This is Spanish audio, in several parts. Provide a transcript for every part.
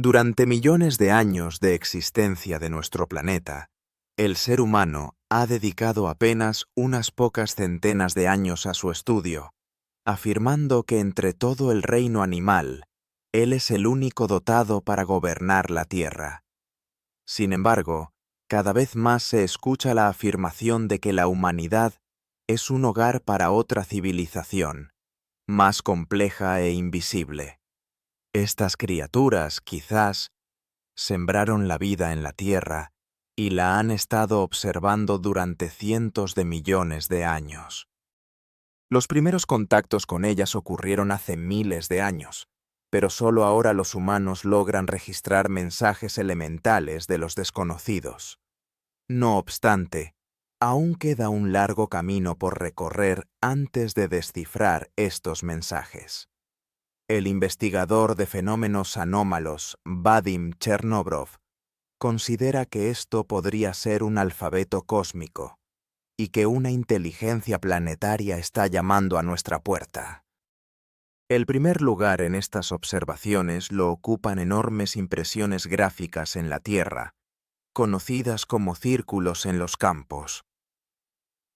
Durante millones de años de existencia de nuestro planeta, el ser humano ha dedicado apenas unas pocas centenas de años a su estudio, afirmando que entre todo el reino animal, él es el único dotado para gobernar la Tierra. Sin embargo, cada vez más se escucha la afirmación de que la humanidad es un hogar para otra civilización, más compleja e invisible. Estas criaturas, quizás, sembraron la vida en la Tierra y la han estado observando durante cientos de millones de años. Los primeros contactos con ellas ocurrieron hace miles de años, pero solo ahora los humanos logran registrar mensajes elementales de los desconocidos. No obstante, aún queda un largo camino por recorrer antes de descifrar estos mensajes. El investigador de fenómenos anómalos, Vadim Chernobrov, considera que esto podría ser un alfabeto cósmico y que una inteligencia planetaria está llamando a nuestra puerta. El primer lugar en estas observaciones lo ocupan enormes impresiones gráficas en la Tierra, conocidas como círculos en los campos.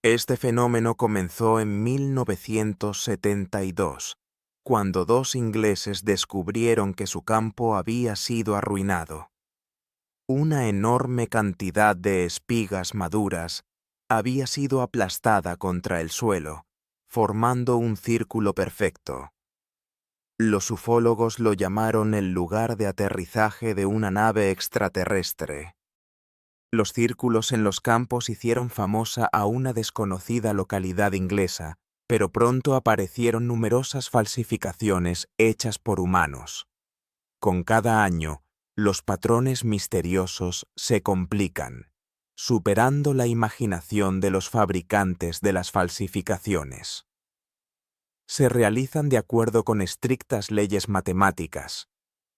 Este fenómeno comenzó en 1972, cuando dos ingleses descubrieron que su campo había sido arruinado. Una enorme cantidad de espigas maduras había sido aplastada contra el suelo, formando un círculo perfecto. Los ufólogos lo llamaron el lugar de aterrizaje de una nave extraterrestre. Los círculos en los campos hicieron famosa a una desconocida localidad inglesa, pero pronto aparecieron numerosas falsificaciones hechas por humanos. Con cada año, los patrones misteriosos se complican, superando la imaginación de los fabricantes de las falsificaciones. Se realizan de acuerdo con estrictas leyes matemáticas,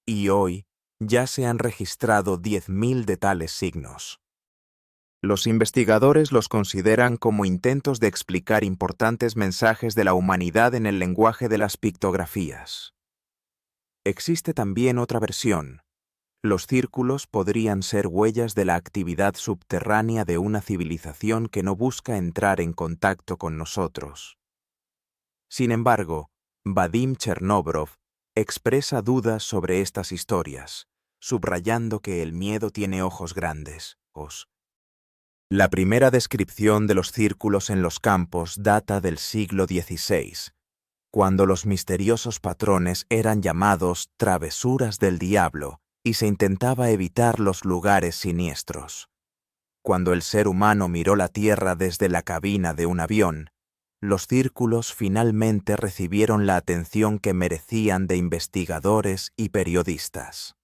y hoy ya se han registrado 10.000 de tales signos. Los investigadores los consideran como intentos de explicar importantes mensajes de la humanidad en el lenguaje de las pictografías. Existe también otra versión. Los círculos podrían ser huellas de la actividad subterránea de una civilización que no busca entrar en contacto con nosotros. Sin embargo, Vadim Chernobrov expresa dudas sobre estas historias, subrayando que el miedo tiene ojos grandes. La primera descripción de los círculos en los campos data del siglo XVI, cuando los misteriosos patrones eran llamados travesuras del diablo y se intentaba evitar los lugares siniestros. Cuando el ser humano miró la Tierra desde la cabina de un avión, los círculos finalmente recibieron la atención que merecían de investigadores y periodistas.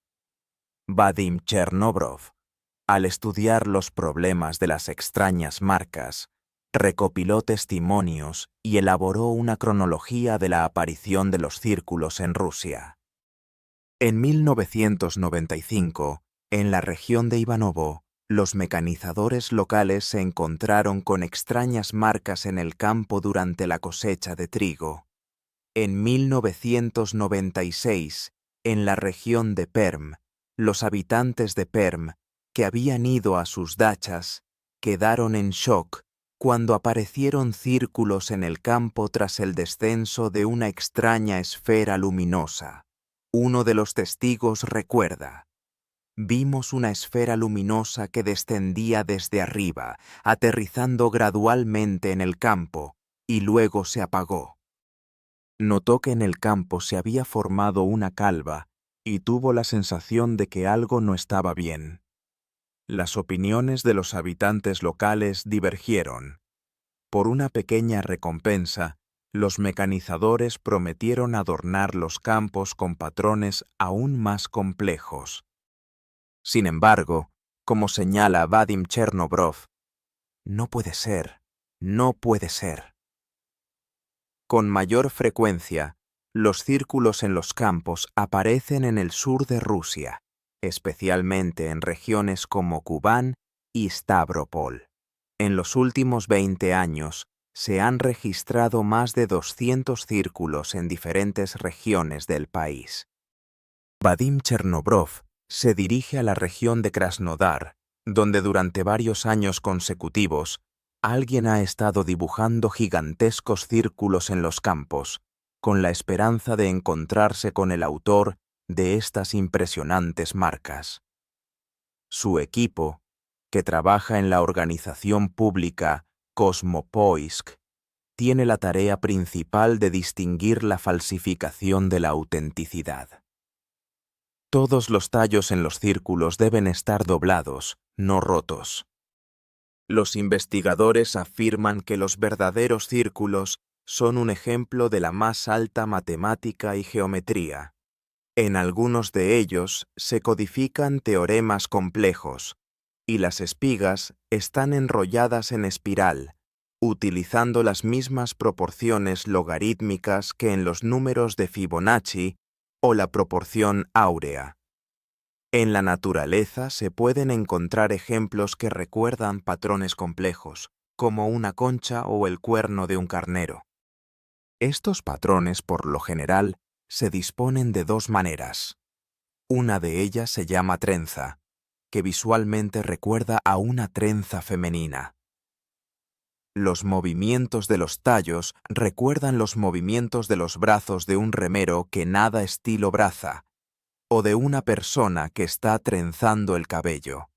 Vadim Chernobrov, al estudiar los problemas de las extrañas marcas, recopiló testimonios y elaboró una cronología de la aparición de los círculos en Rusia. En 1995, en la región de Ivanovo, los mecanizadores locales se encontraron con extrañas marcas en el campo durante la cosecha de trigo. En 1996, en la región de Perm, los habitantes de Perm, que habían ido a sus dachas, quedaron en shock cuando aparecieron círculos en el campo tras el descenso de una extraña esfera luminosa. Uno de los testigos recuerda: vimos una esfera luminosa que descendía desde arriba, aterrizando gradualmente en el campo, y luego se apagó. Notó que en el campo se había formado una calva y tuvo la sensación de que algo no estaba bien. Las opiniones de los habitantes locales divergieron. Por una pequeña recompensa, los mecanizadores prometieron adornar los campos con patrones aún más complejos. Sin embargo, como señala Vadim Chernobrov, no puede ser. Con mayor frecuencia, los círculos en los campos aparecen en el sur de Rusia, especialmente en regiones como Kubán y Stavropol. En los últimos 20 años, se han registrado más de 200 círculos en diferentes regiones del país. Vadim Chernobrov se dirige a la región de Krasnodar, donde durante varios años consecutivos alguien ha estado dibujando gigantescos círculos en los campos, con la esperanza de encontrarse con el autor de estas impresionantes marcas. Su equipo, que trabaja en la organización pública Cosmopoisk, tiene la tarea principal de distinguir la falsificación de la autenticidad. Todos los tallos en los círculos deben estar doblados, no rotos. Los investigadores afirman que los verdaderos círculos son un ejemplo de la más alta matemática y geometría. En algunos de ellos se codifican teoremas complejos, y las espigas están enrolladas en espiral, utilizando las mismas proporciones logarítmicas que en los números de Fibonacci o la proporción áurea. En la naturaleza se pueden encontrar ejemplos que recuerdan patrones complejos, como una concha o el cuerno de un carnero. Estos patrones, por lo general, se disponen de dos maneras. Una de ellas se llama trenza, que visualmente recuerda a una trenza femenina. Los movimientos de los tallos recuerdan los movimientos de los brazos de un remero que nada estilo braza, o de una persona que está trenzando el cabello.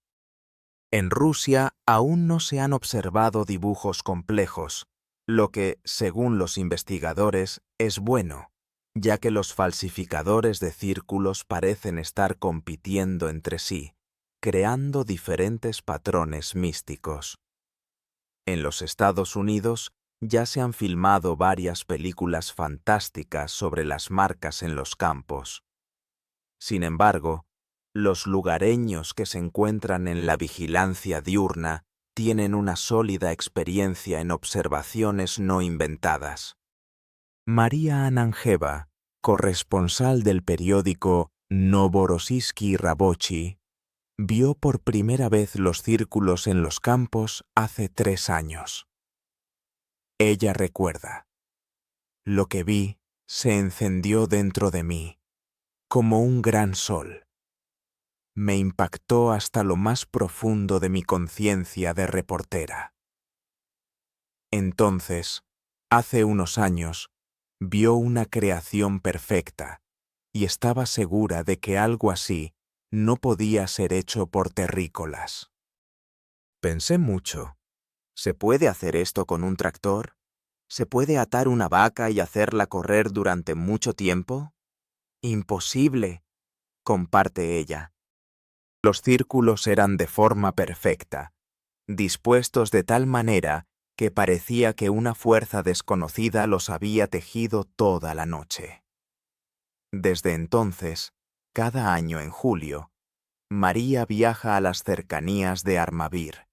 En Rusia aún no se han observado dibujos complejos, lo que, según los investigadores, es bueno, ya que los falsificadores de círculos parecen estar compitiendo entre sí, creando diferentes patrones místicos. En los Estados Unidos ya se han filmado varias películas fantásticas sobre las marcas en los campos. Sin embargo, los lugareños que se encuentran en la vigilancia diurna tienen una sólida experiencia en observaciones no inventadas. María Ananjeva, corresponsal del periódico Novorossiysk Rabochi, vio por primera vez los círculos en los campos hace 3 años. Ella recuerda: lo que vi se encendió dentro de mí, como un gran sol. Me impactó hasta lo más profundo de mi conciencia de reportera. Entonces, hace unos años, vio una creación perfecta y estaba segura de que algo así no podía ser hecho por terrícolas. Pensé mucho. ¿Se puede hacer esto con un tractor? ¿Se puede atar una vaca y hacerla correr durante mucho tiempo? Imposible, comparte ella. Los círculos eran de forma perfecta, dispuestos de tal manera que parecía que una fuerza desconocida los había tejido toda la noche. Desde entonces, cada año en julio, María viaja a las cercanías de Armavir,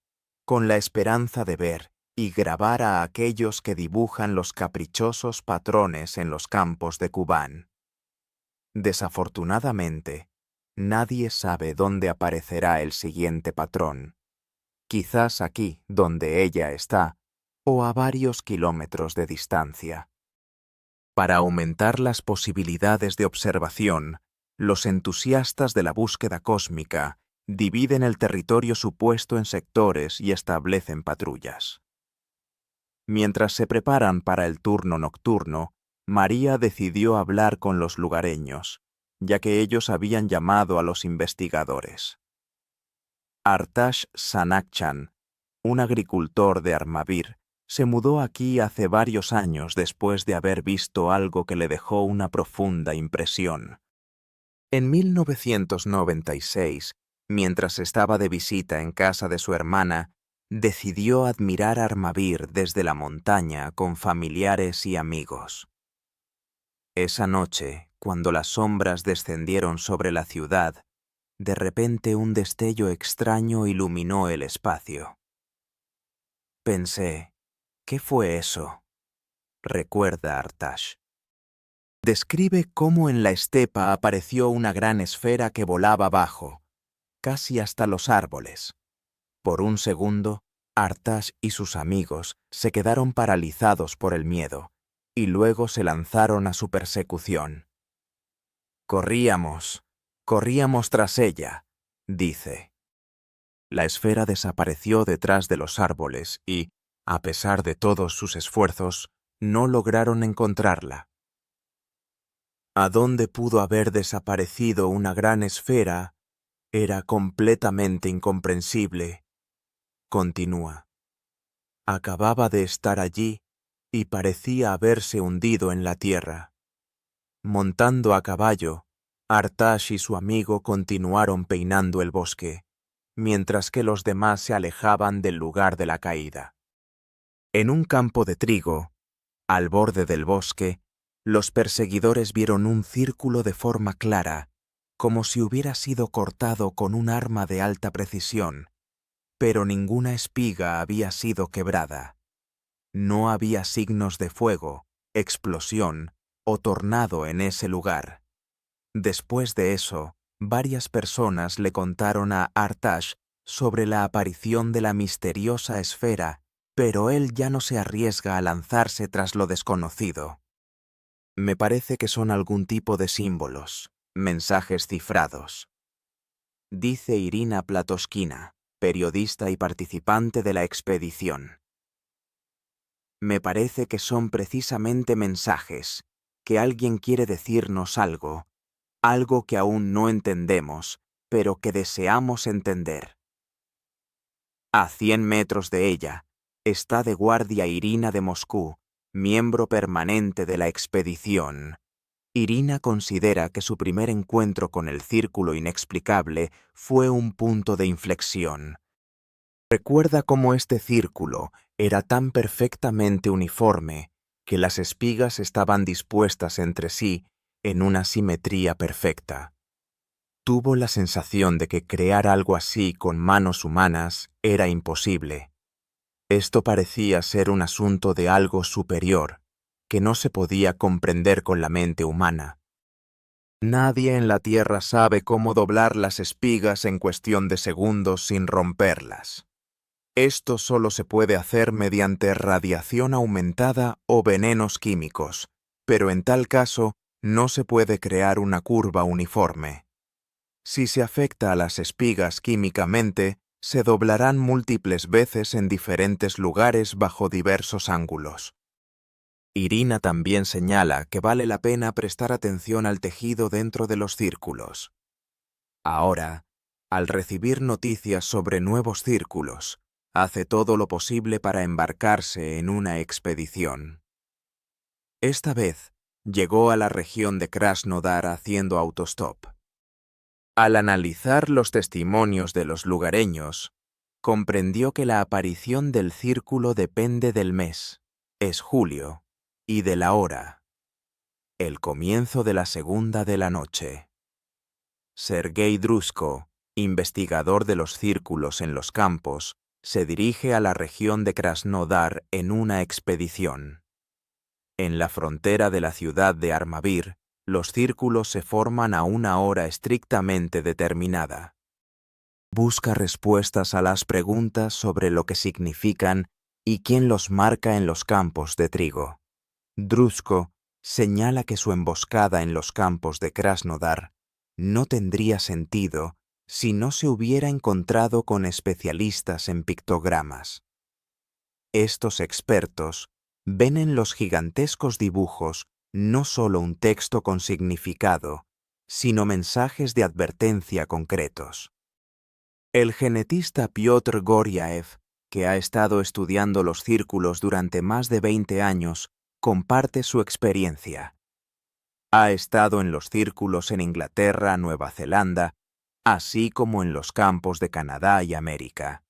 con la esperanza de ver y grabar a aquellos que dibujan los caprichosos patrones en los campos de Kubán. Desafortunadamente, nadie sabe dónde aparecerá el siguiente patrón. Quizás aquí, donde ella está, o a varios kilómetros de distancia. Para aumentar las posibilidades de observación, los entusiastas de la búsqueda cósmica dividen el territorio supuesto en sectores y establecen patrullas. Mientras se preparan para el turno nocturno, María decidió hablar con los lugareños, ya que ellos habían llamado a los investigadores. Artash Sanakchan, un agricultor de Armavir, se mudó aquí hace varios años después de haber visto algo que le dejó una profunda impresión. En 1996, mientras estaba de visita en casa de su hermana, decidió admirar Armavir desde la montaña con familiares y amigos. Esa noche, cuando las sombras descendieron sobre la ciudad, de repente un destello extraño iluminó el espacio. Pensé, ¿qué fue eso?, recuerda Artash. Describe cómo en la estepa apareció una gran esfera que volaba bajo, casi hasta los árboles. Por un segundo, Artash y sus amigos se quedaron paralizados por el miedo, y luego se lanzaron a su persecución. Corríamos, Corríamos tras ella, dice. La esfera desapareció detrás de los árboles y, a pesar de todos sus esfuerzos, no lograron encontrarla. ¿A dónde pudo haber desaparecido una gran esfera? Era completamente incomprensible. Continúa. Acababa de estar allí y parecía haberse hundido en la tierra. Montando a caballo, Artash y su amigo continuaron peinando el bosque, mientras que los demás se alejaban del lugar de la caída. En un campo de trigo, al borde del bosque, los perseguidores vieron un círculo de forma clara, como si hubiera sido cortado con un arma de alta precisión, pero ninguna espiga había sido quebrada. No había signos de fuego, explosión o tornado en ese lugar. Después de eso, varias personas le contaron a Artash sobre la aparición de la misteriosa esfera, pero él ya no se arriesga a lanzarse tras lo desconocido. Me parece que son algún tipo de símbolos, mensajes cifrados, dice Irina Platoskina, periodista y participante de la expedición. Me parece que son precisamente mensajes, que alguien quiere decirnos algo que aún no entendemos, pero que deseamos entender. A 100 metros de ella, está de guardia Irina de Moscú, miembro permanente de la expedición. Irina considera que su primer encuentro con el círculo inexplicable fue un punto de inflexión. Recuerda cómo este círculo era tan perfectamente uniforme que las espigas estaban dispuestas entre sí en una simetría perfecta. Tuvo la sensación de que crear algo así con manos humanas era imposible. Esto parecía ser un asunto de algo superior, que no se podía comprender con la mente humana. Nadie en la Tierra sabe cómo doblar las espigas en cuestión de segundos sin romperlas. Esto solo se puede hacer mediante radiación aumentada o venenos químicos, pero en tal caso no se puede crear una curva uniforme. Si se afecta a las espigas químicamente, se doblarán múltiples veces en diferentes lugares bajo diversos ángulos. Irina también señala que vale la pena prestar atención al tejido dentro de los círculos. Ahora, al recibir noticias sobre nuevos círculos, hace todo lo posible para embarcarse en una expedición. Esta vez, llegó a la región de Krasnodar haciendo autostop. Al analizar los testimonios de los lugareños, comprendió que la aparición del círculo depende del mes, es julio, y de la hora, el comienzo de la segunda de la noche. Sergei Drusko, investigador de los círculos en los campos, se dirige a la región de Krasnodar en una expedición. En la frontera de la ciudad de Armavir, los círculos se forman a una hora estrictamente determinada. Busca respuestas a las preguntas sobre lo que significan y quién los marca en los campos de trigo. Drusko señala que su emboscada en los campos de Krasnodar no tendría sentido si no se hubiera encontrado con especialistas en pictogramas. Estos expertos ven en los gigantescos dibujos no solo un texto con significado, sino mensajes de advertencia concretos. El genetista Piotr Goryaev, que ha estado estudiando los círculos durante más de 20 años, comparte su experiencia. Ha estado en los círculos en Inglaterra, Nueva Zelanda, así como en los campos de Canadá y América.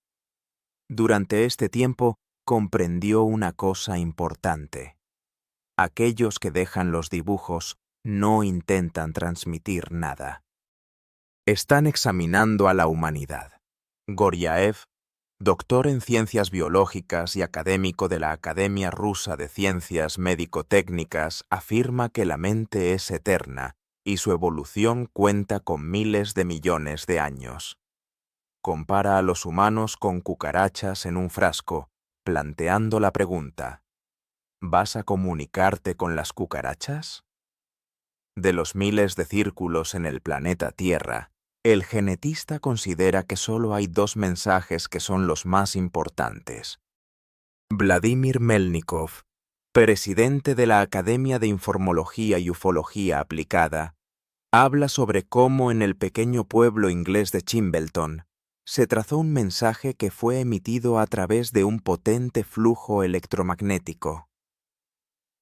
Durante este tiempo, comprendió una cosa importante. Aquellos que dejan los dibujos no intentan transmitir nada. Están examinando a la humanidad. Goryaev, doctor en ciencias biológicas y académico de la Academia Rusa de Ciencias Médico-Técnicas, afirma que la mente es eterna y su evolución cuenta con miles de millones de años. Compara a los humanos con cucarachas en un frasco, planteando la pregunta: ¿vas a comunicarte con las cucarachas? De los miles de círculos en el planeta Tierra, el genetista considera que solo hay dos mensajes que son los más importantes. Vladimir Melnikov, presidente de la Academia de Informología y Ufología Aplicada, habla sobre cómo en el pequeño pueblo inglés de Chimbleton se trazó un mensaje que fue emitido a través de un potente flujo electromagnético.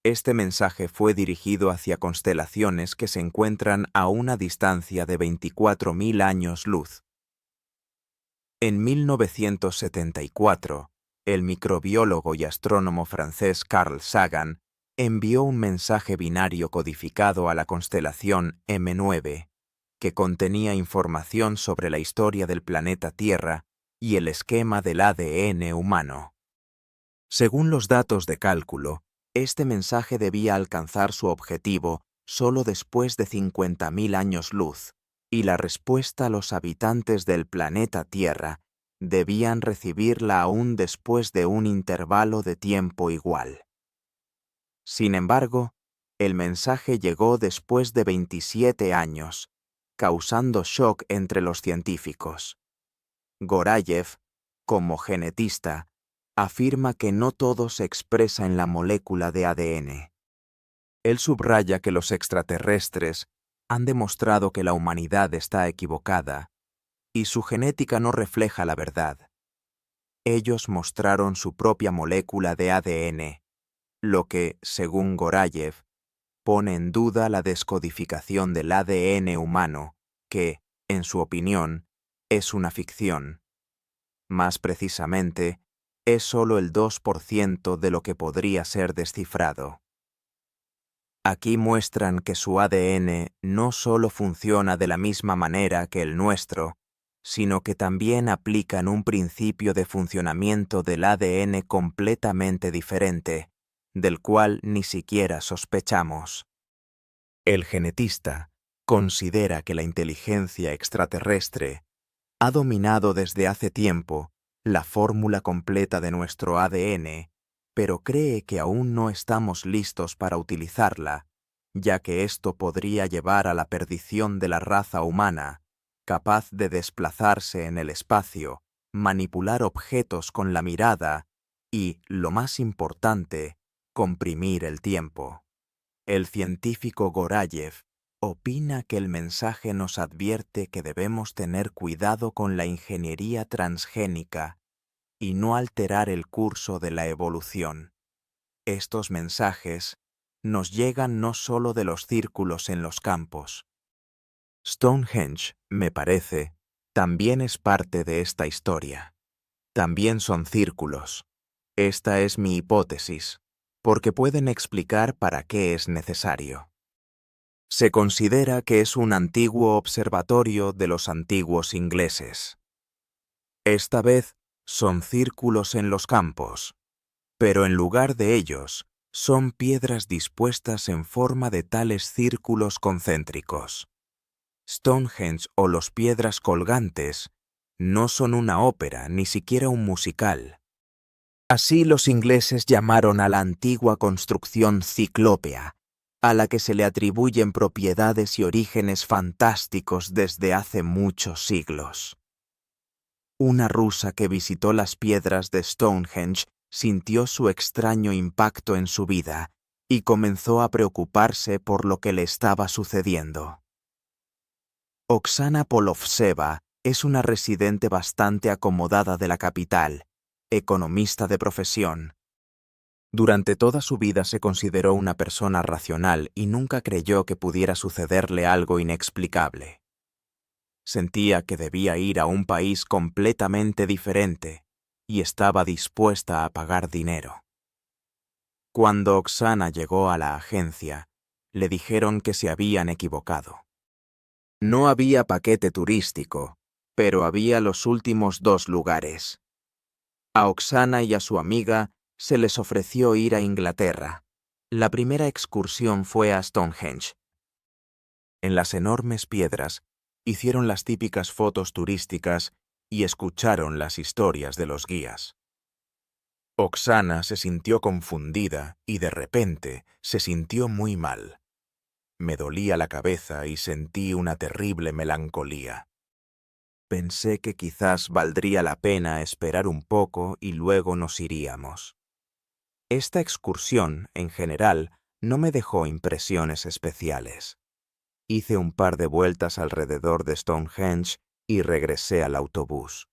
Este mensaje fue dirigido hacia constelaciones que se encuentran a una distancia de 24.000 años luz. En 1974, el microbiólogo y astrónomo francés Carl Sagan envió un mensaje binario codificado a la constelación M9, que contenía información sobre la historia del planeta Tierra y el esquema del ADN humano. Según los datos de cálculo, este mensaje debía alcanzar su objetivo solo después de 50.000 años luz, y la respuesta a los habitantes del planeta Tierra debían recibirla aún después de un intervalo de tiempo igual. Sin embargo, el mensaje llegó después de 27 años, causando shock entre los científicos. Gorayev, como genetista, afirma que no todo se expresa en la molécula de ADN. Él subraya que los extraterrestres han demostrado que la humanidad está equivocada y su genética no refleja la verdad. Ellos mostraron su propia molécula de ADN, lo que, según Gorayev, pone en duda la descodificación del ADN humano, que, en su opinión, es una ficción. Más precisamente, es solo el 2% de lo que podría ser descifrado. Aquí muestran que su ADN no solo funciona de la misma manera que el nuestro, sino que también aplican un principio de funcionamiento del ADN completamente diferente, del cual ni siquiera sospechamos. El genetista considera que la inteligencia extraterrestre ha dominado desde hace tiempo la fórmula completa de nuestro ADN, pero cree que aún no estamos listos para utilizarla, ya que esto podría llevar a la perdición de la raza humana, capaz de desplazarse en el espacio, manipular objetos con la mirada y, lo más importante, comprimir el tiempo. El científico Gorayev opina que el mensaje nos advierte que debemos tener cuidado con la ingeniería transgénica y no alterar el curso de la evolución. Estos mensajes nos llegan no solo de los círculos en los campos. Stonehenge, me parece, también es parte de esta historia. También son círculos. Esta es mi hipótesis, porque pueden explicar para qué es necesario. Se considera que es un antiguo observatorio de los antiguos ingleses. Esta vez son círculos en los campos, pero en lugar de ellos son piedras dispuestas en forma de tales círculos concéntricos. Stonehenge o los piedras colgantes no son una ópera, ni siquiera un musical. Así los ingleses llamaron a la antigua construcción ciclópea, a la que se le atribuyen propiedades y orígenes fantásticos desde hace muchos siglos. Una rusa que visitó las piedras de Stonehenge sintió su extraño impacto en su vida y comenzó a preocuparse por lo que le estaba sucediendo. Oksana Polovtseva es una residente bastante acomodada de la capital, economista de profesión. Durante toda su vida se consideró una persona racional y nunca creyó que pudiera sucederle algo inexplicable. Sentía que debía ir a un país completamente diferente y estaba dispuesta a pagar dinero. Cuando Oksana llegó a la agencia, le dijeron que se habían equivocado. No había paquete turístico, pero había los últimos 2 lugares. A Oksana y a su amiga se les ofreció ir a Inglaterra. La primera excursión fue a Stonehenge. En las enormes piedras hicieron las típicas fotos turísticas y escucharon las historias de los guías. Oksana se sintió confundida y de repente se sintió muy mal. Me dolía la cabeza y sentí una terrible melancolía. Pensé que quizás valdría la pena esperar un poco y luego nos iríamos. Esta excursión, en general, no me dejó impresiones especiales. Hice un par de vueltas alrededor de Stonehenge y regresé al autobús.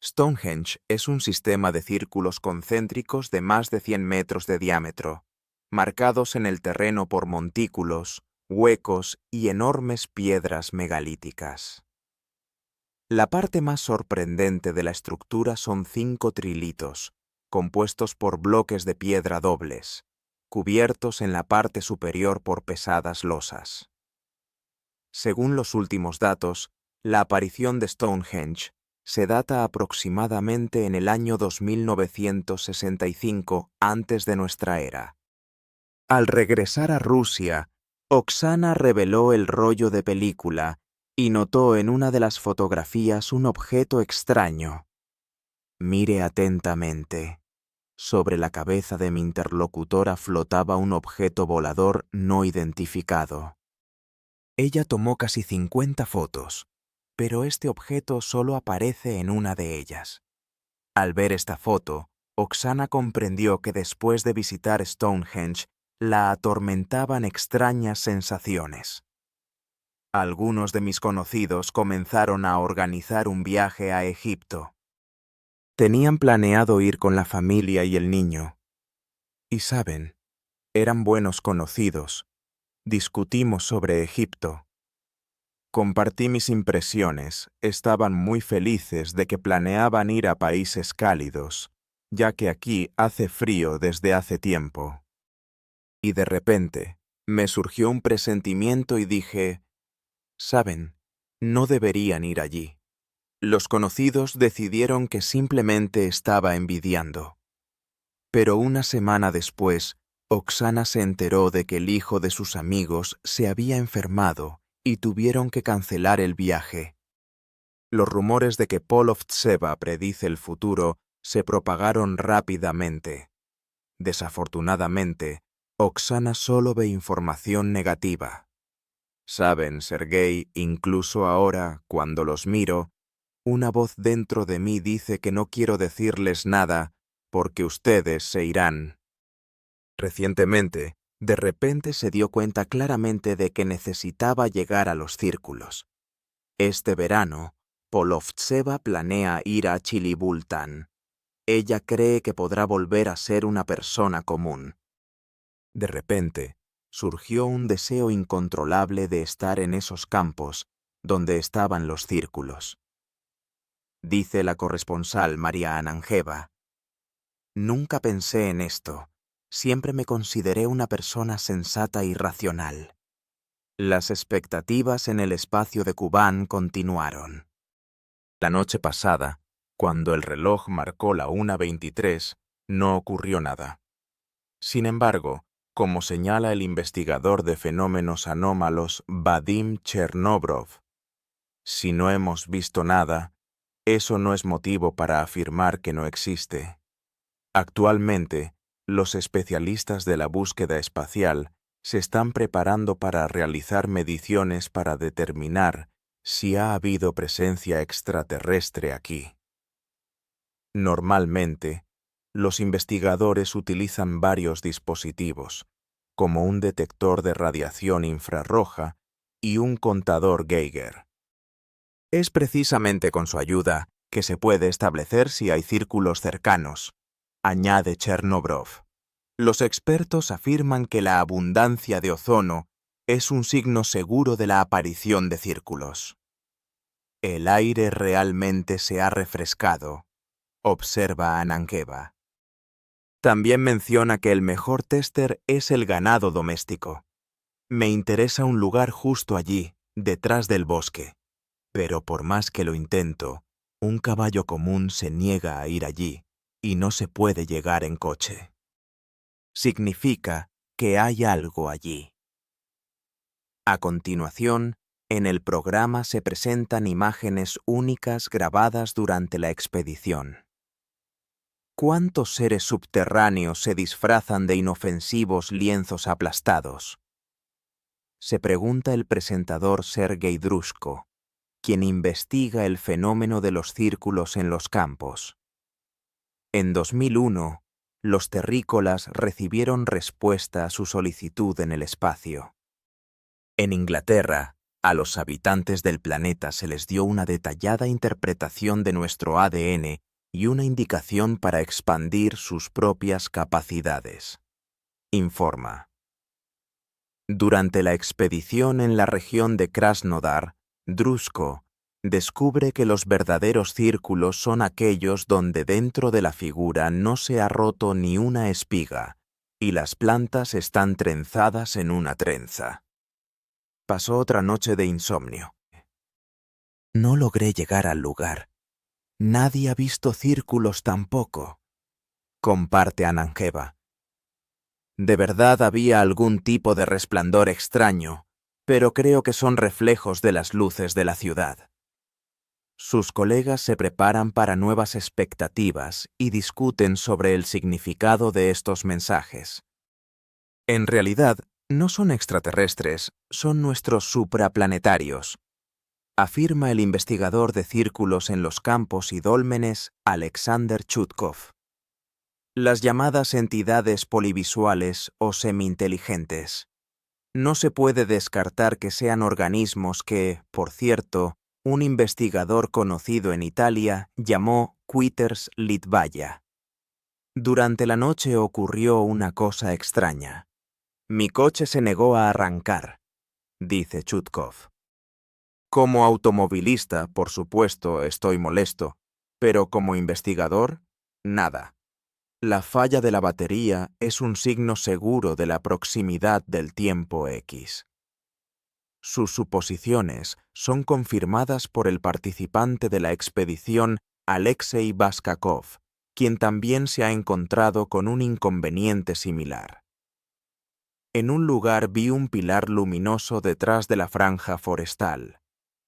Stonehenge es un sistema de círculos concéntricos de más de 100 metros de diámetro, marcados en el terreno por montículos, huecos y enormes piedras megalíticas. La parte más sorprendente de la estructura son 5 trilitos, compuestos por bloques de piedra dobles, cubiertos en la parte superior por pesadas losas. Según los últimos datos, la aparición de Stonehenge se data aproximadamente en el año 2965 antes de nuestra era. Al regresar a Rusia, Oksana reveló el rollo de película y notó en una de las fotografías un objeto extraño. Mire atentamente. Sobre la cabeza de mi interlocutora flotaba un objeto volador no identificado. Ella tomó casi 50 fotos, pero este objeto solo aparece en una de ellas. Al ver esta foto, Oksana comprendió que después de visitar Stonehenge, la atormentaban extrañas sensaciones. Algunos de mis conocidos comenzaron a organizar un viaje a Egipto. Tenían planeado ir con la familia y el niño. Y saben, eran buenos conocidos. Discutimos sobre Egipto. Compartí mis impresiones. Estaban muy felices de que planeaban ir a países cálidos, ya que aquí hace frío desde hace tiempo. Y de repente, me surgió un presentimiento y dije, «Saben, no deberían ir allí». Los conocidos decidieron que simplemente estaba envidiando. Pero una semana después, Oksana se enteró de que el hijo de sus amigos se había enfermado y tuvieron que cancelar el viaje. Los rumores de que Polovtseva predice el futuro se propagaron rápidamente. Desafortunadamente, Oksana solo ve información negativa. Saben, Sergei, incluso ahora, cuando los miro, una voz dentro de mí dice que no quiero decirles nada porque ustedes se irán. Recientemente, de repente se dio cuenta claramente de que necesitaba llegar a los círculos. Este verano, Polovtseva planea ir a Chilibultán. Ella cree que podrá volver a ser una persona común. De repente, surgió un deseo incontrolable de estar en esos campos donde estaban los círculos. Dice la corresponsal María Anangeva, «Nunca pensé en esto. Siempre me consideré una persona sensata y racional». Las expectativas en el espacio de Kubán continuaron. La noche pasada, cuando el reloj marcó la 1:23, no ocurrió nada. Sin embargo, como señala el investigador de fenómenos anómalos Vadim Chernobrov, si no hemos visto nada, eso no es motivo para afirmar que no existe. Actualmente, los especialistas de la búsqueda espacial se están preparando para realizar mediciones para determinar si ha habido presencia extraterrestre aquí. Normalmente, los investigadores utilizan varios dispositivos, como un detector de radiación infrarroja y un contador Geiger. Es precisamente con su ayuda que se puede establecer si hay círculos cercanos, añade Chernobrov. Los expertos afirman que la abundancia de ozono es un signo seguro de la aparición de círculos. El aire realmente se ha refrescado, observa Anangeva. También menciona que el mejor téster es el ganado doméstico. Me interesa un lugar justo allí, detrás del bosque. Pero por más que lo intento, un caballo común se niega a ir allí y no se puede llegar en coche. Significa que hay algo allí. A continuación, en el programa se presentan imágenes únicas grabadas durante la expedición. ¿Cuántos seres subterráneos se disfrazan de inofensivos lienzos aplastados? se pregunta el presentador Sergei Drusko, quien investiga el fenómeno de los círculos en los campos. En 2001, los terrícolas recibieron respuesta a su solicitud en el espacio. En Inglaterra, a los habitantes del planeta se les dio una detallada interpretación de nuestro ADN y una indicación para expandir sus propias capacidades. Informa. Durante la expedición en la región de Krasnodar, Drusko descubre que los verdaderos círculos son aquellos donde dentro de la figura no se ha roto ni una espiga y las plantas están trenzadas en una trenza. Pasó otra noche de insomnio. No logré llegar al lugar. Nadie ha visto círculos tampoco, comparte Anangeva. De verdad había algún tipo de resplandor extraño, pero creo que son reflejos de las luces de la ciudad. Sus colegas se preparan para nuevas expectativas y discuten sobre el significado de estos mensajes. En realidad, no son extraterrestres, son nuestros supraplanetarios, afirma el investigador de círculos en los campos y dólmenes Alexander Chutkov. Las llamadas entidades polivisuales o semi-inteligentes. No se puede descartar que sean organismos que, por cierto, un investigador conocido en Italia llamó Quitters Litvaya. Durante la noche ocurrió una cosa extraña. Mi coche se negó a arrancar, dice Chutkov. Como automovilista, por supuesto, estoy molesto, pero como investigador, nada. La falla de la batería es un signo seguro de la proximidad del tiempo X. Sus suposiciones son confirmadas por el participante de la expedición Alexei Baskakov, quien también se ha encontrado con un inconveniente similar. En un lugar vi un pilar luminoso detrás de la franja forestal.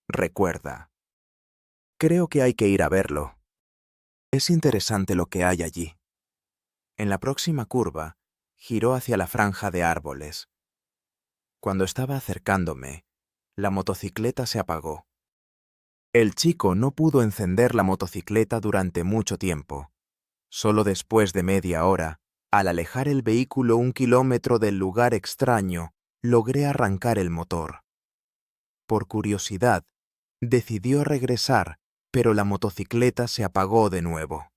Recuerda. Creo que hay que ir a verlo. Es interesante lo que hay allí. En la próxima curva, giró hacia la franja de árboles. Cuando estaba acercándome, la motocicleta se apagó. El chico no pudo encender la motocicleta durante mucho tiempo. Solo después de media hora, al alejar el vehículo 1 kilómetro del lugar extraño, logré arrancar el motor. Por curiosidad, decidió regresar, pero la motocicleta se apagó de nuevo.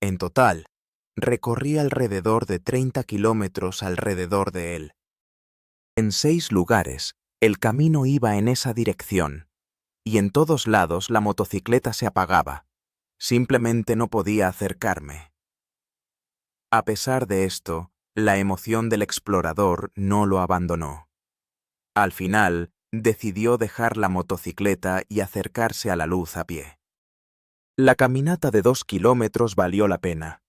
En total, recorrí alrededor de 30 kilómetros alrededor de él. En 6 lugares, el camino iba en esa dirección, y en todos lados la motocicleta se apagaba. Simplemente no podía acercarme. A pesar de esto, la emoción del explorador no lo abandonó. Al final, decidió dejar la motocicleta y acercarse a la luz a pie. La caminata de 2 kilómetros valió la pena.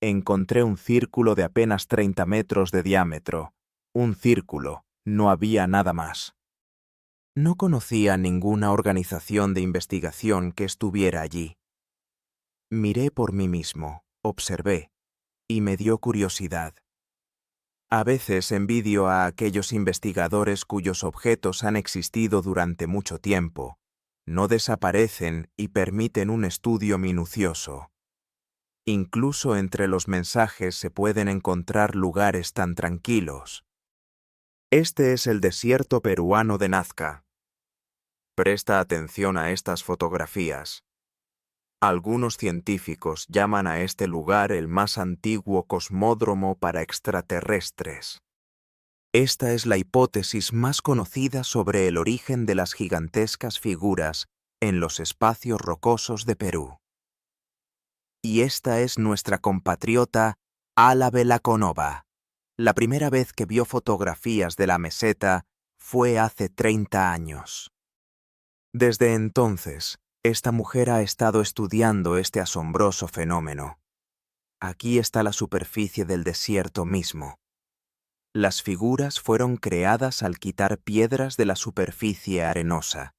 Encontré un círculo de apenas 30 metros de diámetro. Un círculo, no había nada más. No conocía ninguna organización de investigación que estuviera allí. Miré por mí mismo, observé, y me dio curiosidad. A veces envidio a aquellos investigadores cuyos objetos han existido durante mucho tiempo, no desaparecen y permiten un estudio minucioso. Incluso entre los mensajes se pueden encontrar lugares tan tranquilos. Este es el desierto peruano de Nazca. Presta atención a estas fotografías. Algunos científicos llaman a este lugar el más antiguo cosmódromo para extraterrestres. Esta es la hipótesis más conocida sobre el origen de las gigantescas figuras en los espacios rocosos de Perú. Y esta es nuestra compatriota Ala Velakonova. La primera vez que vio fotografías de la meseta fue hace 30 años. Desde entonces, esta mujer ha estado estudiando este asombroso fenómeno. Aquí está la superficie del desierto mismo. Las figuras fueron creadas al quitar piedras de la superficie arenosa.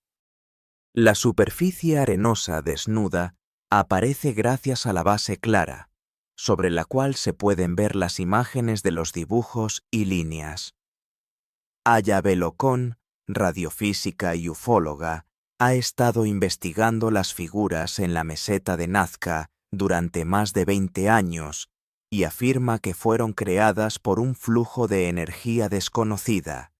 La superficie arenosa desnuda aparece gracias a la base clara, sobre la cual se pueden ver las imágenes de los dibujos y líneas. Ayabelocón, radiofísica y ufóloga, ha estado investigando las figuras en la meseta de Nazca durante más de 20 años y afirma que fueron creadas por un flujo de energía desconocida.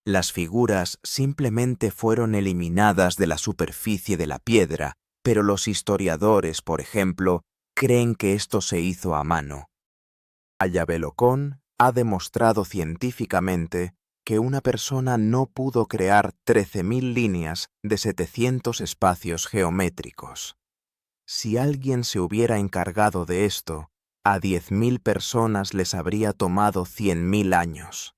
Las figuras simplemente fueron eliminadas de la superficie de la piedra, pero los historiadores, por ejemplo, creen que esto se hizo a mano. Ayabelocón ha demostrado científicamente que una persona no pudo crear 13.000 líneas de 700 espacios geométricos. Si alguien se hubiera encargado de esto, a 10.000 personas les habría tomado 100.000 años.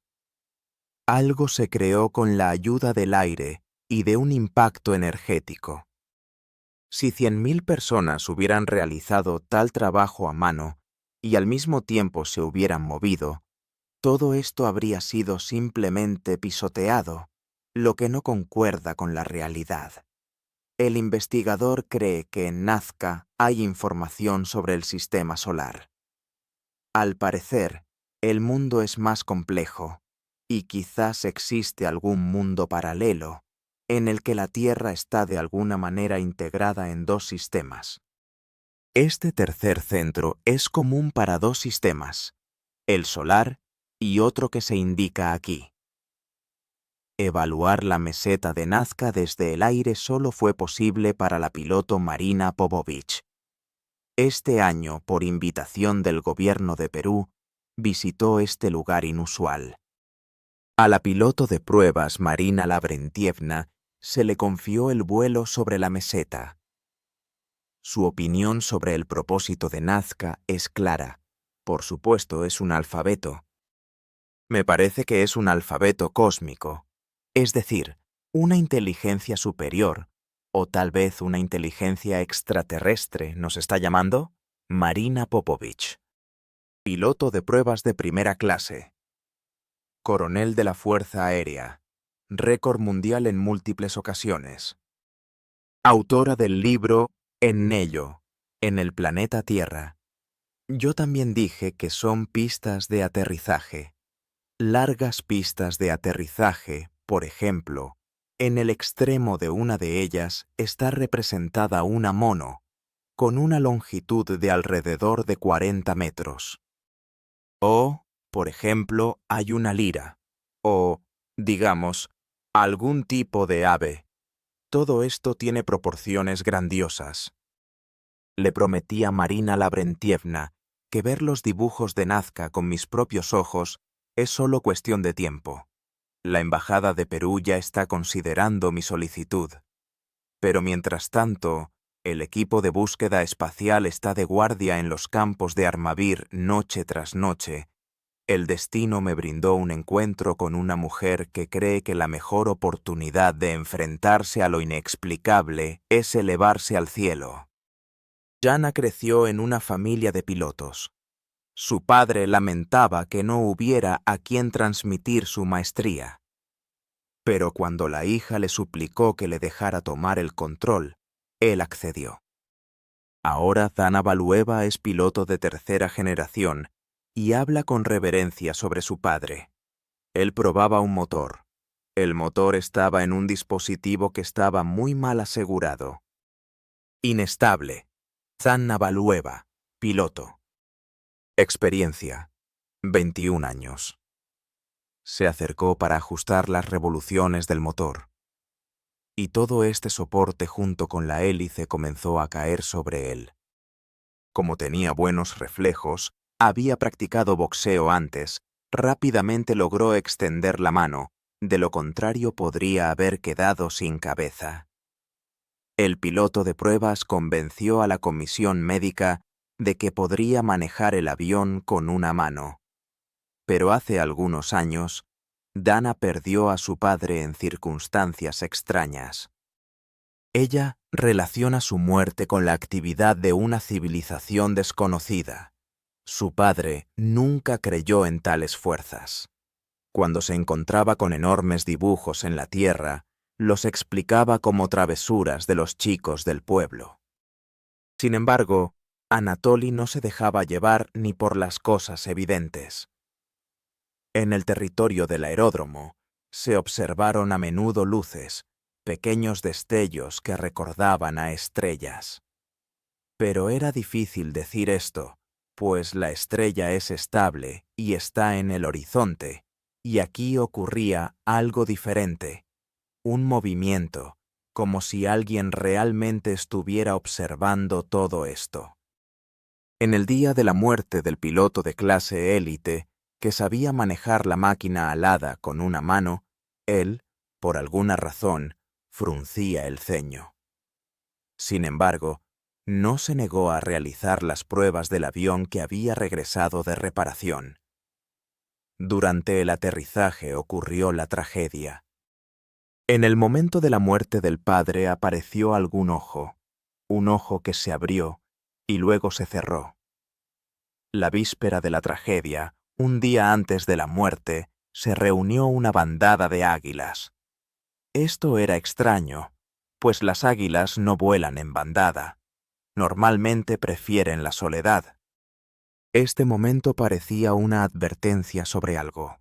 Algo se creó con la ayuda del aire y de un impacto energético. Si 100.000 personas hubieran realizado tal trabajo a mano y al mismo tiempo se hubieran movido, todo esto habría sido simplemente pisoteado, lo que no concuerda con la realidad. El investigador cree que en Nazca hay información sobre el sistema solar. Al parecer, el mundo es más complejo, y quizás existe algún mundo paralelo, en el que la Tierra está de alguna manera integrada en dos sistemas. Este tercer centro es común para dos sistemas, el solar y otro que se indica aquí. Evaluar la meseta de Nazca desde el aire solo fue posible para la piloto Marina Popovich. Este año, por invitación del gobierno de Perú, visitó este lugar inusual. A la piloto de pruebas Marina Lavrentievna se le confió el vuelo sobre la meseta. Su opinión sobre el propósito de Nazca es clara. Por supuesto, es un alfabeto. Me parece que es un alfabeto cósmico, es decir, una inteligencia superior, o tal vez una inteligencia extraterrestre, ¿nos está llamando? Marina Popovich. Piloto de pruebas de primera clase. Coronel de la Fuerza Aérea. Récord mundial en múltiples ocasiones. Autora del libro En ello, en el planeta Tierra. Yo también dije que son pistas de aterrizaje. Largas pistas de aterrizaje, por ejemplo, en el extremo de una de ellas está representada una mono, con una longitud de alrededor de 40 metros. O, por ejemplo, hay una lira, o, digamos, algún tipo de ave. Todo esto tiene proporciones grandiosas. Le prometí a Marina Lavrentievna que ver los dibujos de Nazca con mis propios ojos es solo cuestión de tiempo. La Embajada de Perú ya está considerando mi solicitud. Pero mientras tanto, el equipo de búsqueda espacial está de guardia en los campos de Armavir noche tras noche. El destino me brindó un encuentro con una mujer que cree que la mejor oportunidad de enfrentarse a lo inexplicable es elevarse al cielo. Jana creció en una familia de pilotos. Su padre lamentaba que no hubiera a quien transmitir su maestría. Pero cuando la hija le suplicó que le dejara tomar el control, él accedió. Ahora Dana Valueva es piloto de tercera generación y habla con reverencia sobre su padre. Él probaba un motor. El motor estaba en un dispositivo que estaba muy mal asegurado. Inestable. Dana Valueva, piloto. Experiencia. 21 años. Se acercó para ajustar las revoluciones del motor. Y todo este soporte junto con la hélice comenzó a caer sobre él. Como tenía buenos reflejos, había practicado boxeo antes, rápidamente logró extender la mano, de lo contrario podría haber quedado sin cabeza. El piloto de pruebas convenció a la comisión médica de que podría manejar el avión con una mano. Pero hace algunos años, Dana perdió a su padre en circunstancias extrañas. Ella relaciona su muerte con la actividad de una civilización desconocida. Su padre nunca creyó en tales fuerzas. Cuando se encontraba con enormes dibujos en la tierra, los explicaba como travesuras de los chicos del pueblo. Sin embargo, Anatoly no se dejaba llevar ni por las cosas evidentes. En el territorio del aeródromo se observaron a menudo luces, pequeños destellos que recordaban a estrellas. Pero era difícil decir esto, pues la estrella es estable y está en el horizonte, y aquí ocurría algo diferente, un movimiento, como si alguien realmente estuviera observando todo esto. En el día de la muerte del piloto de clase élite, que sabía manejar la máquina alada con una mano, él, por alguna razón, fruncía el ceño. Sin embargo, no se negó a realizar las pruebas del avión que había regresado de reparación. Durante el aterrizaje ocurrió la tragedia. En el momento de la muerte del padre apareció algún ojo, un ojo que se abrió y luego se cerró. La víspera de la tragedia, un día antes de la muerte, se reunió una bandada de águilas. Esto era extraño, pues las águilas no vuelan en bandada. Normalmente prefieren la soledad. Este momento parecía una advertencia sobre algo.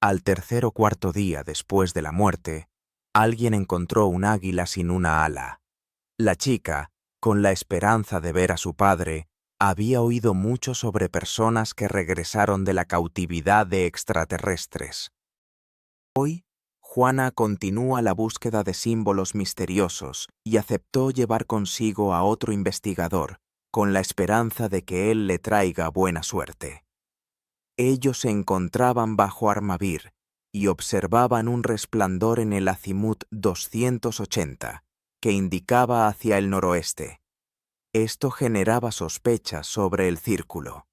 Al tercer o cuarto día después de la muerte, alguien encontró un águila sin una ala. La chica, con la esperanza de ver a su padre, había oído mucho sobre personas que regresaron de la cautividad de extraterrestres. Hoy, Juana continúa la búsqueda de símbolos misteriosos y aceptó llevar consigo a otro investigador, con la esperanza de que él le traiga buena suerte. Ellos se encontraban bajo Armavir y observaban un resplandor en el azimut 280, que indicaba hacia el noroeste. Esto generaba sospechas sobre el círculo.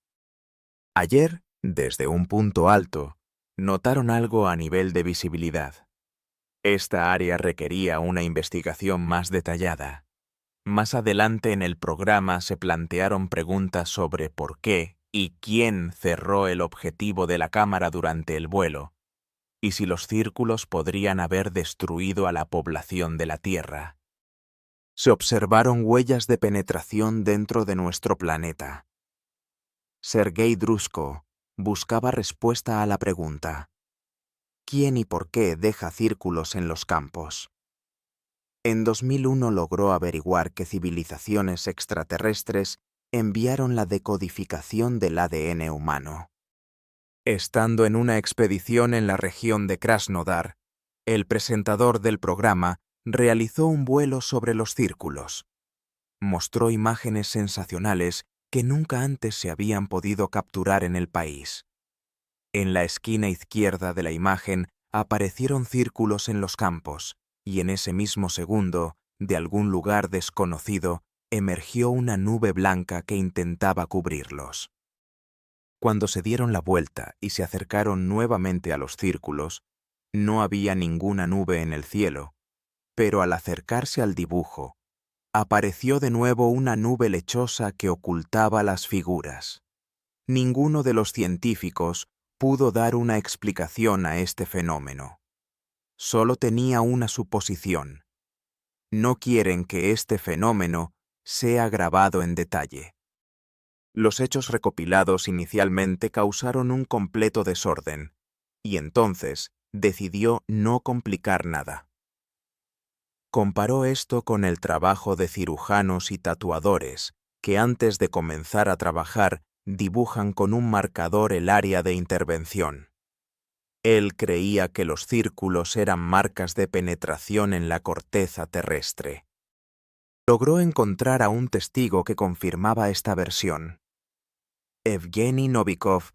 Ayer, desde un punto alto, notaron algo a nivel de visibilidad. Esta área requería una investigación más detallada. Más adelante en el programa se plantearon preguntas sobre por qué y quién cerró el objetivo de la cámara durante el vuelo, y si los círculos podrían haber destruido a la población de la Tierra. Se observaron huellas de penetración dentro de nuestro planeta. Sergei Drusko buscaba respuesta a la pregunta: ¿quién y por qué deja círculos en los campos? En 2001 logró averiguar que civilizaciones extraterrestres enviaron la decodificación del ADN humano. Estando en una expedición en la región de Krasnodar, el presentador del programa realizó un vuelo sobre los círculos. Mostró imágenes sensacionales que nunca antes se habían podido capturar en el país. En la esquina izquierda de la imagen aparecieron círculos en los campos, y en ese mismo segundo, de algún lugar desconocido, emergió una nube blanca que intentaba cubrirlos. Cuando se dieron la vuelta y se acercaron nuevamente a los círculos, no había ninguna nube en el cielo, pero al acercarse al dibujo, apareció de nuevo una nube lechosa que ocultaba las figuras. Ninguno de los científicos pudo dar una explicación a este fenómeno. Solo tenía una suposición. No quieren que este fenómeno sea grabado en detalle. Los hechos recopilados inicialmente causaron un completo desorden, y entonces decidió no complicar nada. Comparó esto con el trabajo de cirujanos y tatuadores, que antes de comenzar a trabajar dibujan con un marcador el área de intervención. Él creía que los círculos eran marcas de penetración en la corteza terrestre. Logró encontrar a un testigo que confirmaba esta versión. Evgeny Novikov,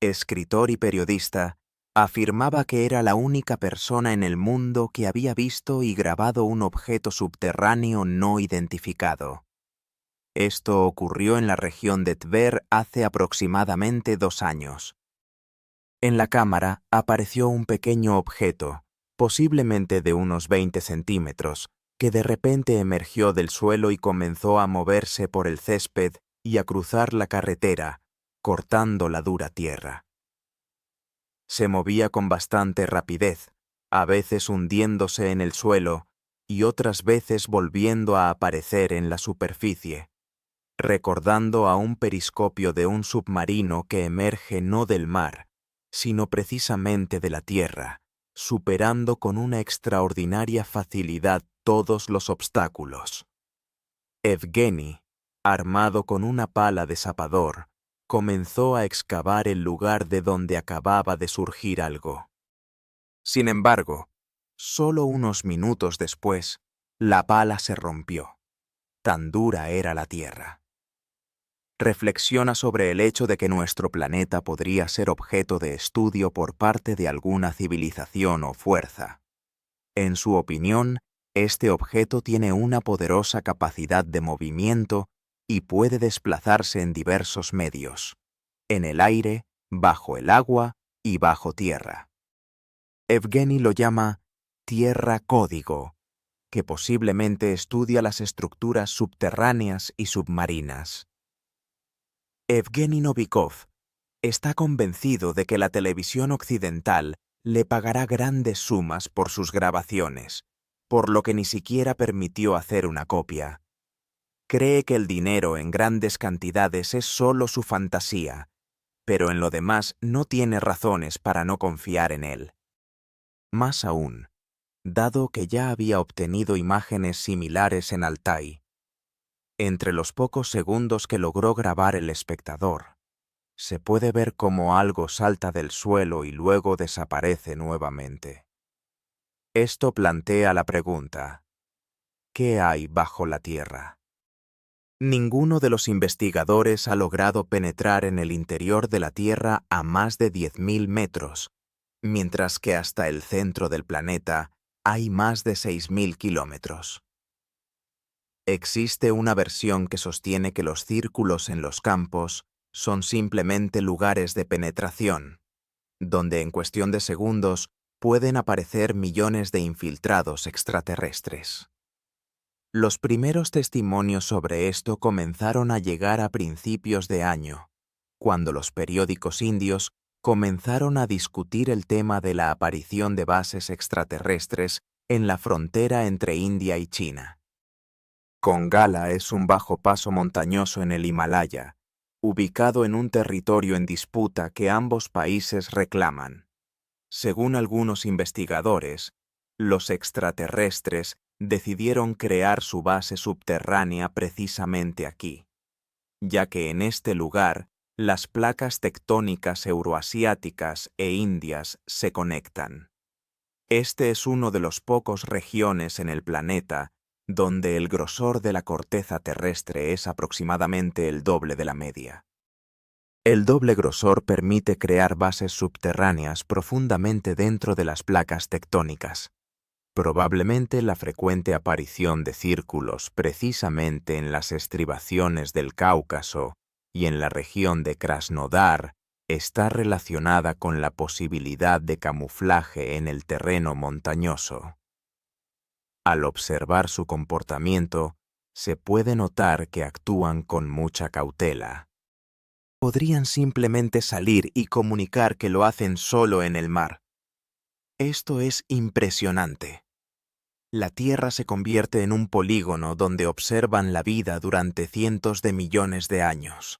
escritor y periodista, afirmaba que era la única persona en el mundo que había visto y grabado un objeto subterráneo no identificado. Esto ocurrió en la región de Tver hace aproximadamente 2 años. En la cámara apareció un pequeño objeto, posiblemente de unos 20 centímetros, que de repente emergió del suelo y comenzó a moverse por el césped y a cruzar la carretera, cortando la dura tierra. Se movía con bastante rapidez, a veces hundiéndose en el suelo y otras veces volviendo a aparecer en la superficie, recordando a un periscopio de un submarino que emerge no del mar, sino precisamente de la Tierra, superando con una extraordinaria facilidad todos los obstáculos. Evgeny, armado con una pala de zapador, comenzó a excavar el lugar de donde acababa de surgir algo. Sin embargo, solo unos minutos después, la pala se rompió. Tan dura era la Tierra. Reflexiona sobre el hecho de que nuestro planeta podría ser objeto de estudio por parte de alguna civilización o fuerza. En su opinión, este objeto tiene una poderosa capacidad de movimiento y puede desplazarse en diversos medios: en el aire, bajo el agua y bajo tierra. Evgeny lo llama Tierra Código, que posiblemente estudia las estructuras subterráneas y submarinas. Evgeny Novikov está convencido de que la televisión occidental le pagará grandes sumas por sus grabaciones, por lo que ni siquiera permitió hacer una copia. Cree que el dinero en grandes cantidades es solo su fantasía, pero en lo demás no tiene razones para no confiar en él. Más aún, dado que ya había obtenido imágenes similares en Altai, entre los pocos segundos que logró grabar el espectador, se puede ver cómo algo salta del suelo y luego desaparece nuevamente. Esto plantea la pregunta: ¿qué hay bajo la Tierra? Ninguno de los investigadores ha logrado penetrar en el interior de la Tierra a más de 10.000 metros, mientras que hasta el centro del planeta hay más de 6.000 kilómetros. Existe una versión que sostiene que los círculos en los campos son simplemente lugares de penetración, donde en cuestión de segundos pueden aparecer millones de infiltrados extraterrestres. Los primeros testimonios sobre esto comenzaron a llegar a principios de año, cuando los periódicos indios comenzaron a discutir el tema de la aparición de bases extraterrestres en la frontera entre India y China. Kongala es un bajo paso montañoso en el Himalaya, ubicado en un territorio en disputa que ambos países reclaman. Según algunos investigadores, los extraterrestres decidieron crear su base subterránea precisamente aquí, ya que en este lugar las placas tectónicas euroasiáticas e indias se conectan. Este es uno de los pocos regiones en el planeta donde el grosor de la corteza terrestre es aproximadamente el doble de la media. El doble grosor permite crear bases subterráneas profundamente dentro de las placas tectónicas. Probablemente la frecuente aparición de círculos precisamente en las estribaciones del Cáucaso y en la región de Krasnodar está relacionada con la posibilidad de camuflaje en el terreno montañoso. Al observar su comportamiento, se puede notar que actúan con mucha cautela. Podrían simplemente salir y comunicar que lo hacen solo en el mar. Esto es impresionante. La Tierra se convierte en un polígono donde observan la vida durante cientos de millones de años.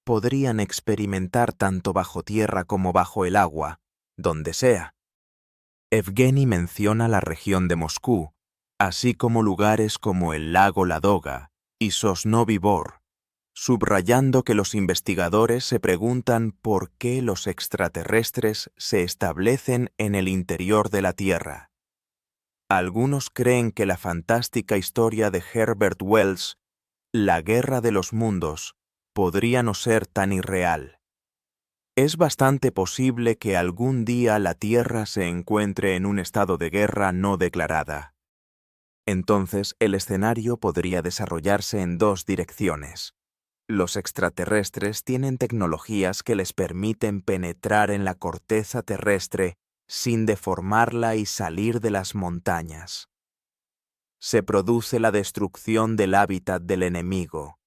Podrían experimentar tanto bajo tierra como bajo el agua, donde sea. Evgeny menciona la región de Moscú, así como lugares como el lago Ladoga y Sosnovy Bor, subrayando que los investigadores se preguntan por qué los extraterrestres se establecen en el interior de la Tierra. Algunos creen que la fantástica historia de Herbert Wells, La Guerra de los Mundos, podría no ser tan irreal. Es bastante posible que algún día la Tierra se encuentre en un estado de guerra no declarada. Entonces, el escenario podría desarrollarse en dos direcciones. Los extraterrestres tienen tecnologías que les permiten penetrar en la corteza terrestre sin deformarla y salir de las montañas. Se produce la destrucción del hábitat del enemigo,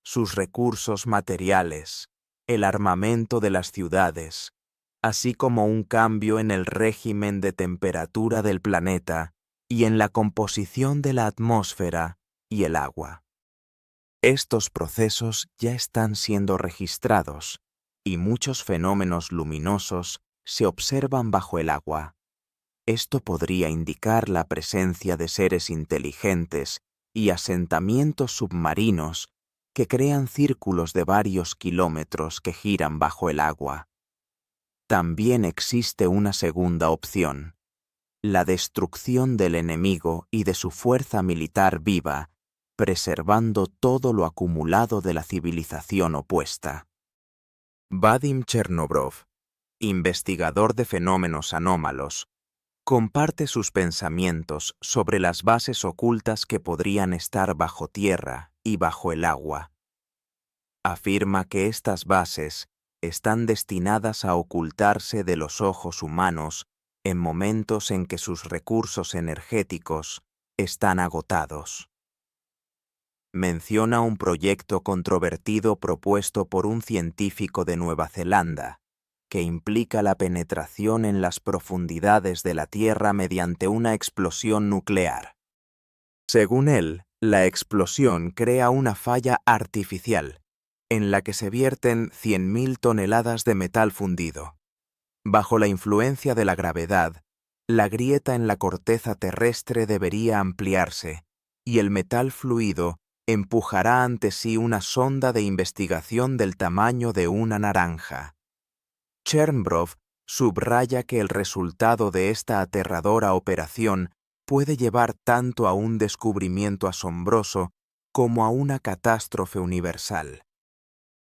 sus recursos materiales, el armamento de las ciudades, así como un cambio en el régimen de temperatura del planeta y en la composición de la atmósfera y el agua. Estos procesos ya están siendo registrados y muchos fenómenos luminosos se observan bajo el agua. Esto podría indicar la presencia de seres inteligentes y asentamientos submarinos que crean círculos de varios kilómetros que giran bajo el agua. También existe una segunda opción: la destrucción del enemigo y de su fuerza militar viva, preservando todo lo acumulado de la civilización opuesta. Vadim Chernobrov, investigador de fenómenos anómalos, comparte sus pensamientos sobre las bases ocultas que podrían estar bajo tierra y bajo el agua. Afirma que estas bases están destinadas a ocultarse de los ojos humanos en momentos en que sus recursos energéticos están agotados. Menciona un proyecto controvertido propuesto por un científico de Nueva Zelanda, que implica la penetración en las profundidades de la Tierra mediante una explosión nuclear. Según él, la explosión crea una falla artificial, en la que se vierten 100.000 toneladas de metal fundido. Bajo la influencia de la gravedad, la grieta en la corteza terrestre debería ampliarse, y el metal fluido empujará ante sí una sonda de investigación del tamaño de una naranja. Chernobrov subraya que el resultado de esta aterradora operación puede llevar tanto a un descubrimiento asombroso como a una catástrofe universal.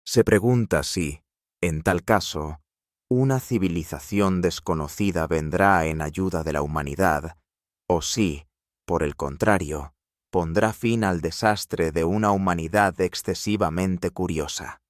Se pregunta si, en tal caso, una civilización desconocida vendrá en ayuda de la humanidad, o si, por el contrario, pondrá fin al desastre de una humanidad excesivamente curiosa.